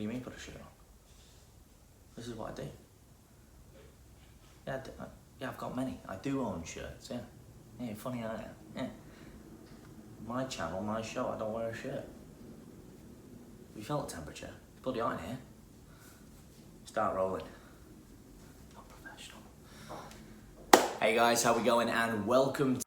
do you mean put a shirt on? This is what I do. Yeah, I've got many. I do own shirts, yeah. Yeah, funny I am, yeah. My channel, my show, I don't wear a shirt. We felt the temperature. It's bloody hot in here. Start rolling. Not professional. Hey guys, how we going? And welcome to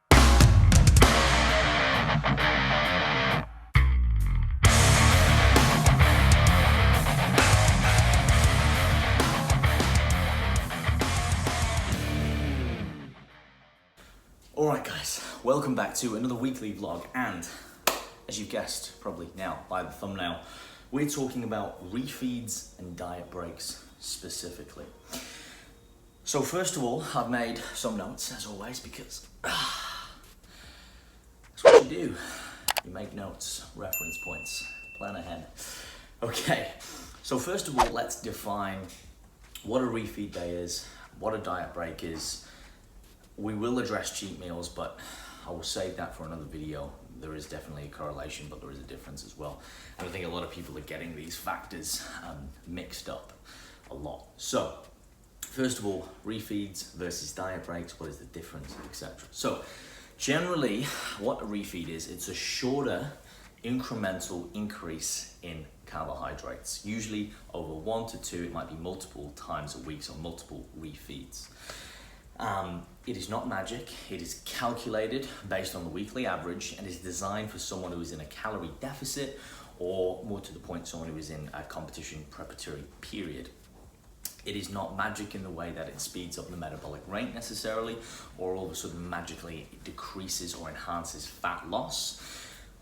Alright guys, welcome back to another weekly vlog, and as you've guessed probably now by the thumbnail, we're talking about refeeds and diet breaks specifically. So first of all, I've made some notes as always because that's what you do. You make notes, reference points, plan ahead. Okay, so first of all, let's define what a refeed day is, what a diet break is. We will address cheat meals, but I will save that for another video. There is definitely a correlation, but there is a difference as well. And I think a lot of people are getting these factors mixed up a lot. So, first of all, refeeds versus diet breaks, what is the difference, etc. So, generally, what a refeed is, it's a shorter incremental increase in carbohydrates, usually over 1 to 2, it might be multiple times a week, so multiple refeeds. It is not magic, it is calculated based on the weekly average and is designed for someone who is in a calorie deficit or, more to the point, someone who is in a competition preparatory period. It is not magic in the way that it speeds up the metabolic rate necessarily, or all of a sudden magically it decreases or enhances fat loss.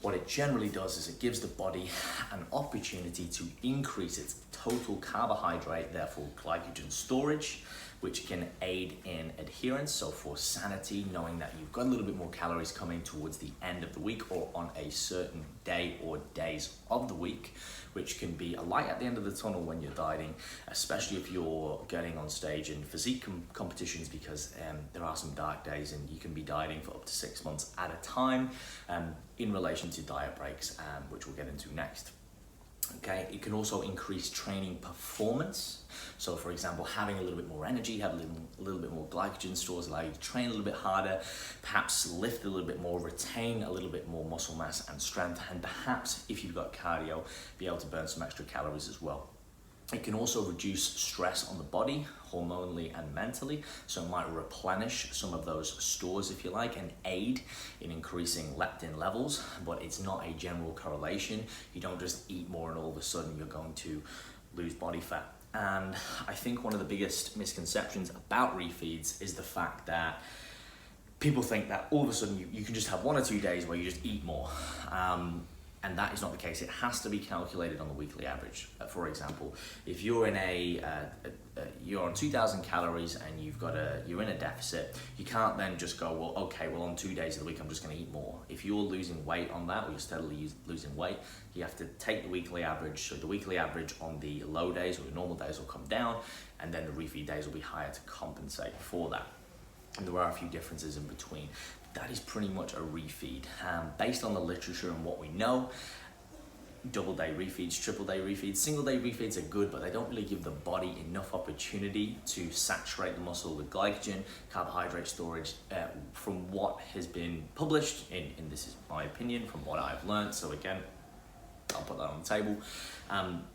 What it generally does is it gives the body an opportunity to increase its total carbohydrate, therefore glycogen storage, which can aid in adherence. So for sanity, knowing that you've got a little bit more calories coming towards the end of the week or on a certain day or days of the week, which can be a light at the end of the tunnel when you're dieting, especially if you're getting on stage in physique competitions, because there are some dark days and you can be dieting for up to 6 months at a time in relation to diet breaks, which we'll get into next. Okay, it can also increase training performance. So for example, having a little bit more energy, have a little bit more glycogen stores, allow you to train a little bit harder, perhaps lift a little bit more, retain a little bit more muscle mass and strength, and perhaps if you've got cardio, be able to burn some extra calories as well. It can also reduce stress on the body, hormonally and mentally, so it might replenish some of those stores, if you like, and aid in increasing leptin levels, but it's not a general correlation. You don't just eat more and all of a sudden you're going to lose body fat. And I think one of the biggest misconceptions about refeeds is the fact that people think that all of a sudden you can just have 1 or 2 days where you just eat more. And that is not the case. It has to be calculated on the weekly average. For example, if you're in you're on 2,000 calories and you're in a deficit, you can't then just go, well, okay, well on 2 days of the week I'm just going to eat more. If you're losing weight on that, or you're steadily losing weight, you have to take the weekly average. So the weekly average on the low days or the normal days will come down, and then the refeed days will be higher to compensate for that. And there are a few differences in between. That is pretty much a refeed. Based on the literature and what we know, double day refeeds, triple day refeeds, single day refeeds are good, but they don't really give the body enough opportunity to saturate the muscle with glycogen, carbohydrate storage, from what has been published, and this is my opinion from what I've learned. So again, I'll put that on the table.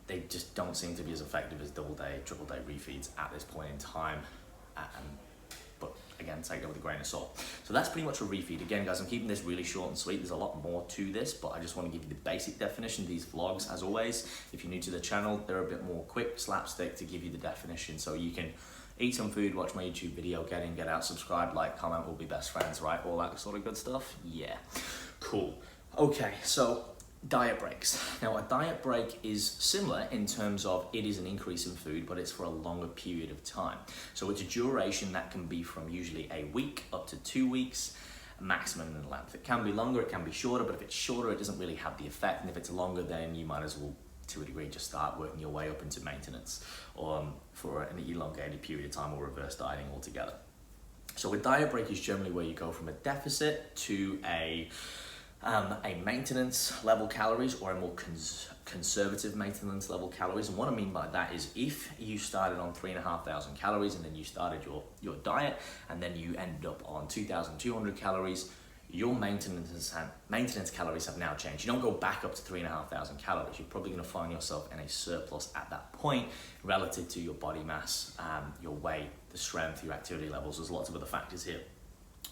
They just don't seem to be as effective as double day, triple day refeeds at this point in time. But again, take it with a grain of salt. So that's pretty much a refeed. Again, guys, I'm keeping this really short and sweet. There's a lot more to this, but I just want to give you the basic definition. These vlogs, as always, if you're new to the channel, they're a bit more quick, slapstick to give you the definition. So you can eat some food, watch my YouTube video, get in, get out, subscribe, like, comment, we'll be best friends, right? All that sort of good stuff. Yeah, cool. Okay, so diet breaks. Now, a diet break is similar in terms of it is an increase in food, but it's for a longer period of time. So it's a duration that can be from usually a week up to 2 weeks, maximum in length. It can be longer, it can be shorter, but if it's shorter, it doesn't really have the effect. And if it's longer, then you might as well, to a degree, just start working your way up into maintenance or for an elongated period of time, or reverse dieting altogether. So a diet break is generally where you go from a deficit to a a maintenance level calories or a more conservative maintenance level calories. And what I mean by that is if you started on 3,500 calories and then you started your diet and then you ended up on 2,200 calories, your maintenance calories have now changed. You don't go back up to 3,500 calories. You're probably going to find yourself in a surplus at that point relative to your body mass, your weight, the strength, your activity levels. There's lots of other factors here.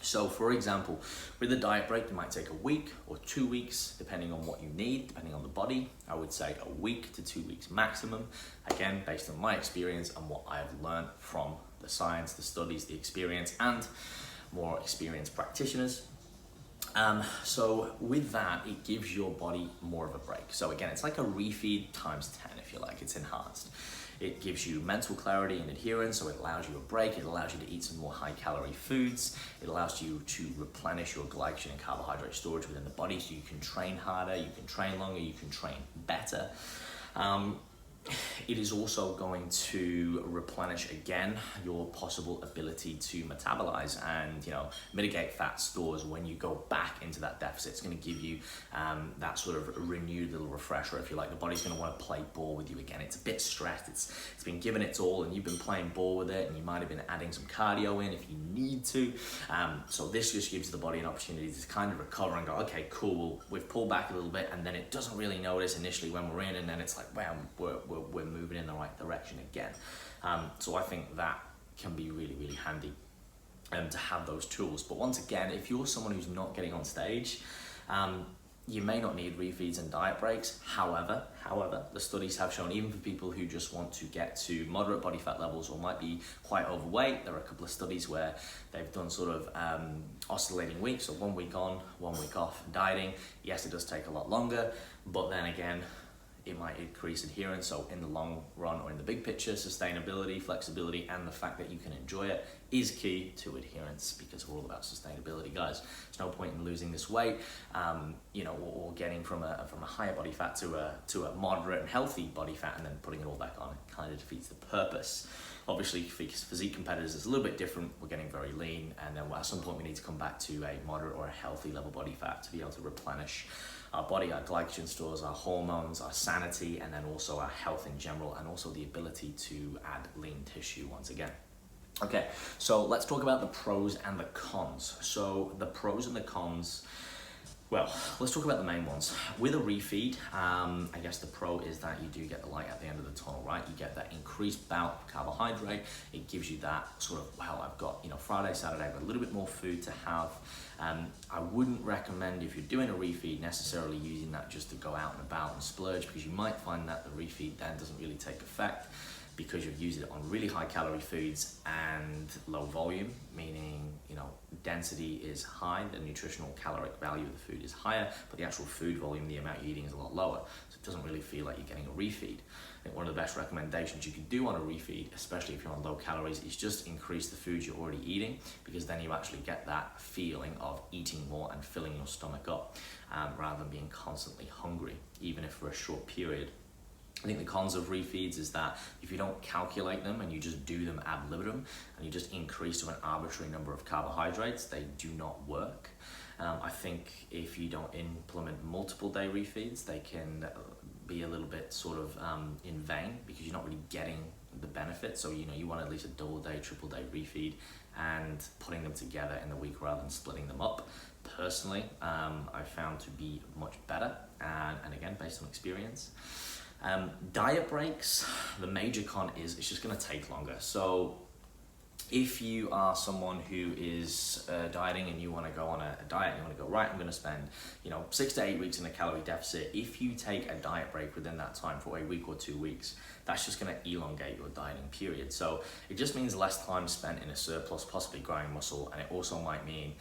So for example, with a diet break, you might take a week or 2 weeks, depending on what you need, depending on the body. I would say a week to 2 weeks maximum. Again, based on my experience and what I've learned from the science, the studies, the experience, and more experienced practitioners. So with that, it gives your body more of a break. So again, it's like a refeed times 10, if you like. It's enhanced. It gives you mental clarity and adherence, so it allows you a break. It allows you to eat some more high-calorie foods. It allows you to replenish your glycogen and carbohydrate storage within the body, so you can train harder, you can train longer, you can train better. It is also going to replenish again your possible ability to metabolize and mitigate fat stores when you go back into that deficit. It's going to give you that sort of renewed little refresher, if you like. The body's going to want to play ball with you again. It's a bit stressed. It's been given its all, and you've been playing ball with it, and you might have been adding some cardio in if you need to. So this just gives the body an opportunity to kind of recover and go, okay, cool, we've pulled back a little bit, and then it doesn't really notice initially when we're in, and then it's like, wow, we're moving in the right direction again. So I think that can be really, really handy to have those tools. But once again, if you're someone who's not getting on stage, you may not need refeeds and diet breaks. However, the studies have shown, even for people who just want to get to moderate body fat levels or might be quite overweight, there are a couple of studies where they've done sort of oscillating weeks, so 1 week on, 1 week off dieting. Yes, it does take a lot longer, but then again, it might increase adherence. So in the long run or in the big picture, sustainability, flexibility, and the fact that you can enjoy it is key to adherence, because we're all about sustainability, guys. There's no point in losing this weight, or getting from a higher body fat to a moderate and healthy body fat and then putting it all back on. It kind of defeats the purpose. Obviously, for physique competitors, it's a little bit different. We're getting very lean, and then at some point we need to come back to a moderate or a healthy level body fat to be able to replenish our body, our glycogen stores, our hormones, our sanity, and then also our health in general, and also the ability to add lean tissue once again. Okay, so let's talk about the pros and the cons. So the pros and the cons, well, let's talk about the main ones. With a refeed, I guess the pro is that you do get the light at the end of the tunnel, right? You get that increased bout of carbohydrate. It gives you that sort of, well, I've got, Friday, Saturday, I've got a little bit more food to have. I wouldn't recommend, if you're doing a refeed, necessarily using that just to go out and about and splurge, because you might find that the refeed then doesn't really take effect, because you've used it on really high calorie foods and low volume, meaning density is high, the nutritional caloric value of the food is higher, but the actual food volume, the amount you're eating, is a lot lower. So it doesn't really feel like you're getting a refeed. I think one of the best recommendations you can do on a refeed, especially if you're on low calories, is just increase the foods you're already eating, because then you actually get that feeling of eating more and filling your stomach up, rather than being constantly hungry, even if for a short period. I think the cons of refeeds is that if you don't calculate them and you just do them ad libitum and you just increase to an arbitrary number of carbohydrates, they do not work. I think if you don't implement multiple day refeeds, they can be a little bit sort of in vain, because you're not really getting the benefit. So you want at least a double day, triple day refeed, and putting them together in the week rather than splitting them up. Personally, I found to be much better, and again, based on experience. Diet breaks, the major con is it's just going to take longer. So if you are someone who is dieting and you want to go on a diet, and you want to go, right, I'm going to spend 6 to 8 weeks in a calorie deficit. If you take a diet break within that time for a week or 2 weeks, that's just going to elongate your dieting period. So it just means less time spent in a surplus, possibly growing muscle, and it also might mean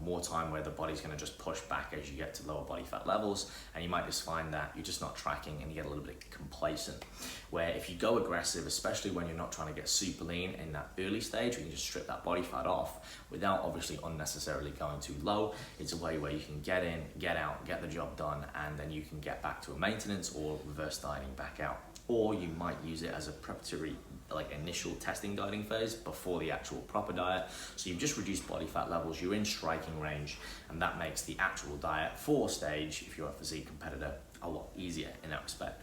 more time where the body's going to just push back as you get to lower body fat levels, and you might just find that you're just not tracking and you get a little bit complacent. Where if you go aggressive, especially when you're not trying to get super lean in that early stage, where you just strip that body fat off without obviously unnecessarily going too low, it's a way where you can get in, get out, get the job done, and then you can get back to a maintenance or reverse dieting back out. Or you might use it as a preparatory like initial testing dieting phase before the actual proper diet. So you've just reduced body fat levels, you're in striking range, and that makes the actual diet for stage, if you're a physique competitor, a lot easier in that respect.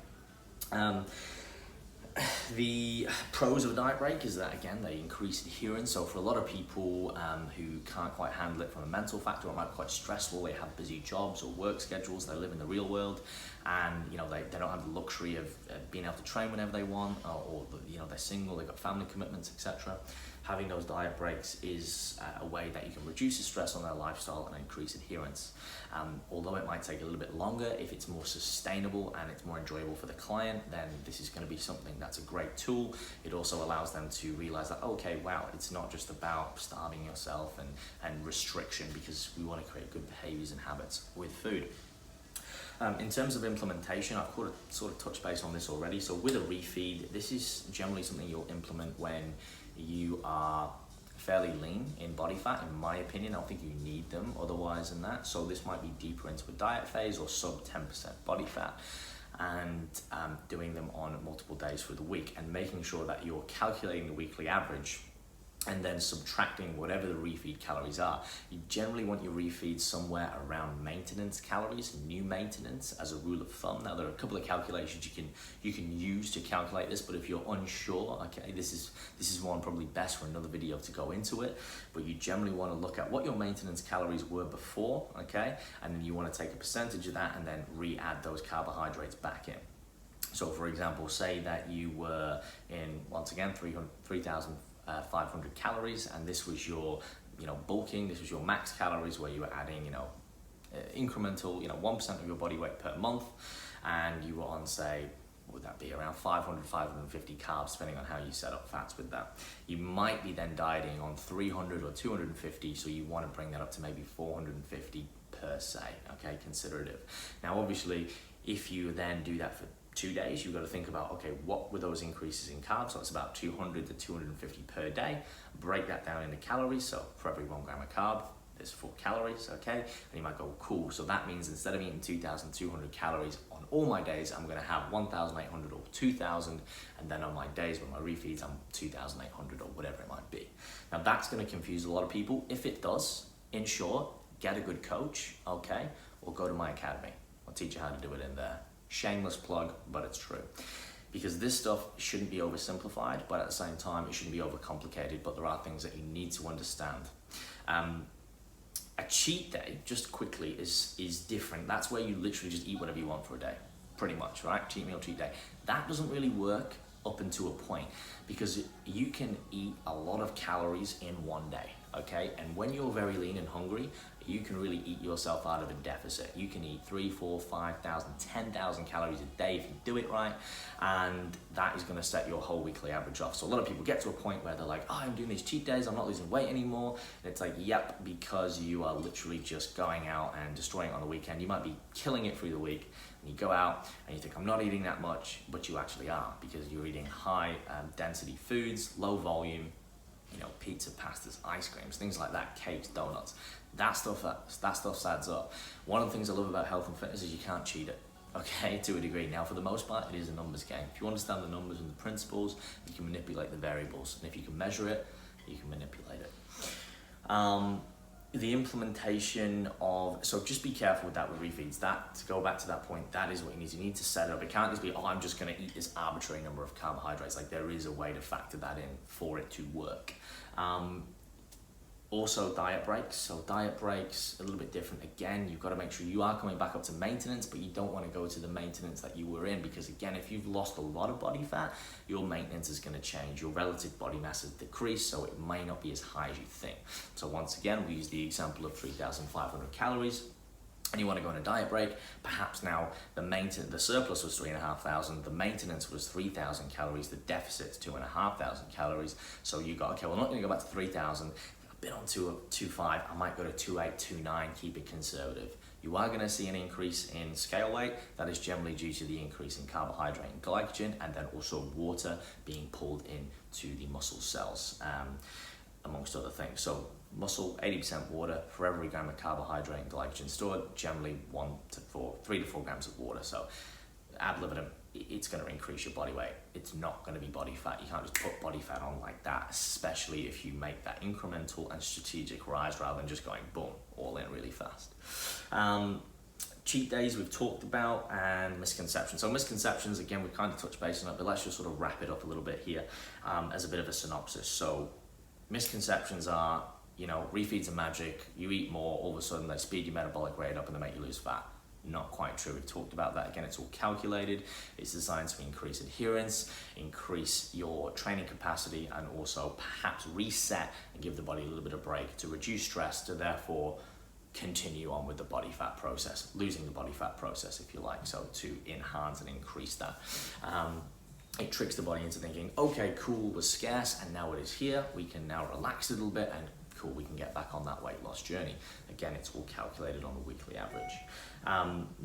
The pros of a diet break is that, again, they increase adherence. So for a lot of people who can't quite handle it from a mental factor, or it might be quite stressful, they have busy jobs or work schedules, they live in the real world, and they don't have the luxury of being able to train whenever they want, or they're single, they've got family commitments, etc. Having those diet breaks is a way that you can reduce the stress on their lifestyle and increase adherence. Although it might take a little bit longer, if it's more sustainable and it's more enjoyable for the client, then this is going to be something that's a great tool. It also allows them to realize that, okay, wow, it's not just about starving yourself and restriction, because we want to create good behaviors and habits with food. In terms of implementation, I've sort of touched base on this already. So with a refeed, this is generally something you'll implement when you are fairly lean in body fat, in my opinion. I don't think you need them otherwise than that. So this might be deeper into a diet phase or sub 10% body fat, and doing them on multiple days through the week, and making sure that you're calculating the weekly average and then subtracting whatever the refeed calories are. You generally want your refeed somewhere around maintenance calories, new maintenance, as a rule of thumb. Now there are a couple of calculations you can use to calculate this, but if you're unsure, okay, this is one probably best for another video to go into it. But you generally want to look at what your maintenance calories were before, okay, and then you want to take a percentage of that and then re-add those carbohydrates back in. So for example, say that you were in, once again, 3,500 calories, and this was your bulking, this was your max calories, where you were adding incremental 1% of your body weight per month, and you were on, say, what would that be, around 500, 550 carbs, depending on how you set up fats with that. You might be then dieting on 300 or 250, so you want to bring that up to maybe 450 per se, okay, considerative. Now obviously, if you then do that for 2 days, you've got to think about, okay, what were those increases in carbs? So it's about 200 to 250 per day. Break that down into calories. So for every 1 gram of carb, there's 4 calories, okay? And you might go, cool. So that means instead of eating 2,200 calories on all my days, I'm going to have 1,800 or 2,000. And then on my days with my refeeds, I'm 2,800 or whatever it might be. Now that's going to confuse a lot of people. If it does, in short, get a good coach, okay? Or go to my academy. I'll teach you how to do it in there. Shameless plug, but it's true. Because this stuff shouldn't be oversimplified, but at the same time, it shouldn't be overcomplicated, but there are things that you need to understand. A cheat day, just quickly, is different. That's where you literally just eat whatever you want for a day, pretty much, right? Cheat meal, cheat day. That doesn't really work up until a point, because you can eat a lot of calories in one day, okay? And when you're very lean and hungry, you can really eat yourself out of a deficit. You can eat 3, 4, 5,000, 10,000 calories a day if you do it right, and that is gonna set your whole weekly average off. So a lot of people get to a point where they're like, oh, I'm doing these cheat days, I'm not losing weight anymore. And it's like, yep, because you are literally just going out and destroying it on the weekend. You might be killing it through the week, and you go out and you think, I'm not eating that much, but you actually are, because you're eating high density foods, low volume, pizza, pastas, ice creams, things like that, cakes, donuts. That stuff adds up. One of the things I love about health and fitness is you can't cheat it, okay, to a degree. Now, for the most part, it is a numbers game. If you understand the numbers and the principles, you can manipulate the variables. And if you can measure it, you can manipulate it. The implementation of, so just be careful with that with refeeds. That, to go back to that point, that is what you need. You need to set it up. It can't just be, oh, I'm just gonna eat this arbitrary number of carbohydrates. Like, there is a way to factor that in for it to work. Also diet breaks. So diet breaks, a little bit different. Again, you've got to make sure you are coming back up to maintenance, but you don't want to go to the maintenance that you were in, because again, if you've lost a lot of body fat, your maintenance is going to change. Your relative body mass has decreased, so it may not be as high as you think. So once again, we use the example of 3,500 calories. And you want to go on a diet break, perhaps now the surplus was 3,500, the maintenance was 3,000 calories, the deficit's 2,500 calories. So you got, okay, well, I'm not going to go back to 3,000. I've been on 2.5, I might go to 2.8, 2.9, keep it conservative. You are going to see an increase in scale weight. That is generally due to the increase in carbohydrate and glycogen, and then also water being pulled into the muscle cells, amongst other things. So muscle, 80% water. For every gram of carbohydrate and glycogen stored, generally 3 to 4 grams of water. So ad libitum, it's going to increase your body weight. It's not going to be body fat. You can't just put body fat on like that, especially if you make that incremental and strategic rise rather than just going boom, all in really fast. Cheat days we've talked about, and misconceptions. So misconceptions, again, we've kind of touched base on it, but let's just sort of wrap it up a little bit here as a bit of a synopsis. So misconceptions are, you know, refeeds are magic. You eat more, all of a sudden they speed your metabolic rate up and they make you lose fat. Not quite true. We've talked about that. Again, it's all calculated. It's designed to increase adherence, increase your training capacity, and also perhaps reset and give the body a little bit of break to reduce stress, to therefore continue on with the body fat process, losing the body fat process, if you like, so to enhance and increase that. It tricks the body into thinking, okay, cool, was scarce and now it is here. We can now relax a little bit and cool, we can get back on that weight loss journey. Again, it's all calculated on a weekly average.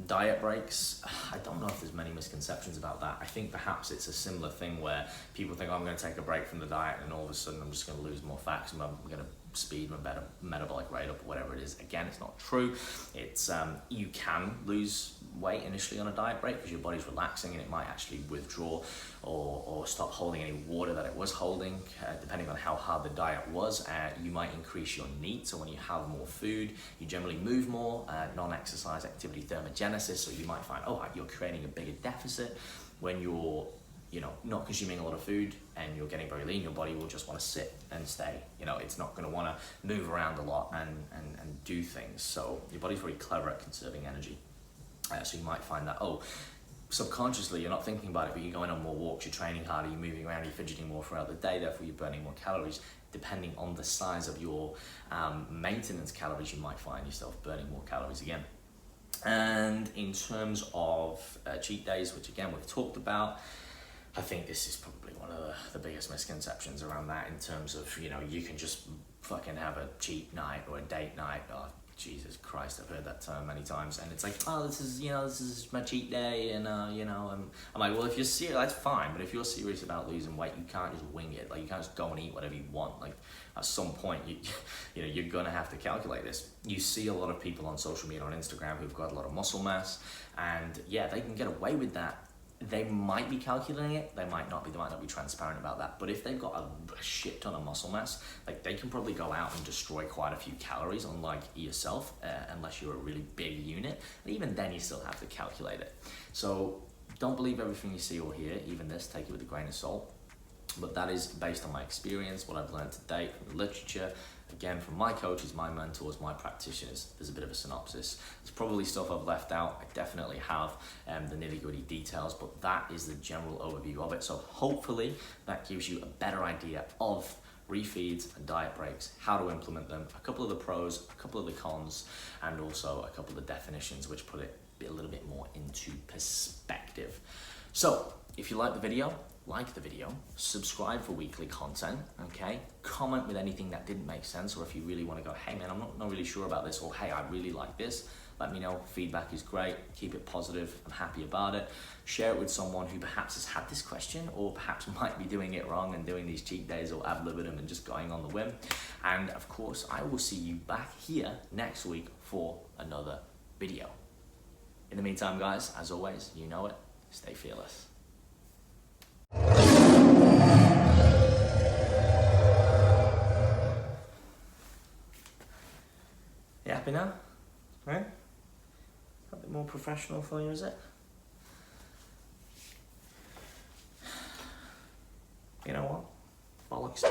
Diet breaks, I don't know if there's many misconceptions about that. I think perhaps it's a similar thing where people think, oh, I'm going to take a break from the diet and all of a sudden I'm just going to lose more fat because I'm going to speed my metabolic rate up, or whatever it is. Again, it's not true. It's you can lose weight initially on a diet break because your body's relaxing and it might actually withdraw or stop holding any water that it was holding, depending on how hard the diet was. You might increase your NEAT, so when you have more food, you generally move more, non-exercise activity thermogenesis, so you might find, oh, you're creating a bigger deficit. When you're not consuming a lot of food and you're getting very lean, your body will just want to sit and stay. It's not going to want to move around a lot and do things. So your body's very clever at conserving energy. So you might find that, subconsciously you're not thinking about it, but you're going on more walks, you're training harder, you're moving around, you're fidgeting more throughout the day, therefore you're burning more calories. Depending on the size of your maintenance calories, you might find yourself burning more calories again. And in terms of cheat days, which again we've talked about, I think this is probably one of the biggest misconceptions around that, in terms of, you can just fucking have a cheat night or a date night. Oh, Jesus Christ, I've heard that term many times. And it's like, oh, this is my cheat day. And, I'm like, well, if you're serious, that's fine. But if you're serious about losing weight, you can't just wing it. Like, you can't just go and eat whatever you want. Like, at some point, you're going to have to calculate this. You see a lot of people on social media, on Instagram, who've got a lot of muscle mass. And yeah, they can get away with that. They might be calculating it, they might not be transparent about that. But if they've got a shit ton of muscle mass, like, they can probably go out and destroy quite a few calories, unlike yourself, unless you're a really big unit. And even then you still have to calculate it. So don't believe everything you see or hear, even this, take it with a grain of salt. But that is based on my experience, what I've learned to date from the literature, again, from my coaches, my mentors, my practitioners. There's a bit of a synopsis. There's probably stuff I've left out. I definitely have the nitty-gritty details, but that is the general overview of it. So hopefully that gives you a better idea of refeeds and diet breaks, how to implement them, a couple of the pros, a couple of the cons, and also a couple of the definitions, which put it a little bit more into perspective. So if you like the video, subscribe for weekly content, okay? Comment with anything that didn't make sense, or if you really want to go, hey man, I'm not really sure about this, or hey, I really like this, let me know. Feedback is great. Keep it positive. I'm happy about it. Share it with someone who perhaps has had this question, or perhaps might be doing it wrong and doing these cheat days or ad libitum and just going on the whim. And of course, I will see you back here next week for another video. In the meantime, guys, as always, you know it, stay fearless. You happy now? Right? A bit more professional for you, is it? You know what? Bollocks.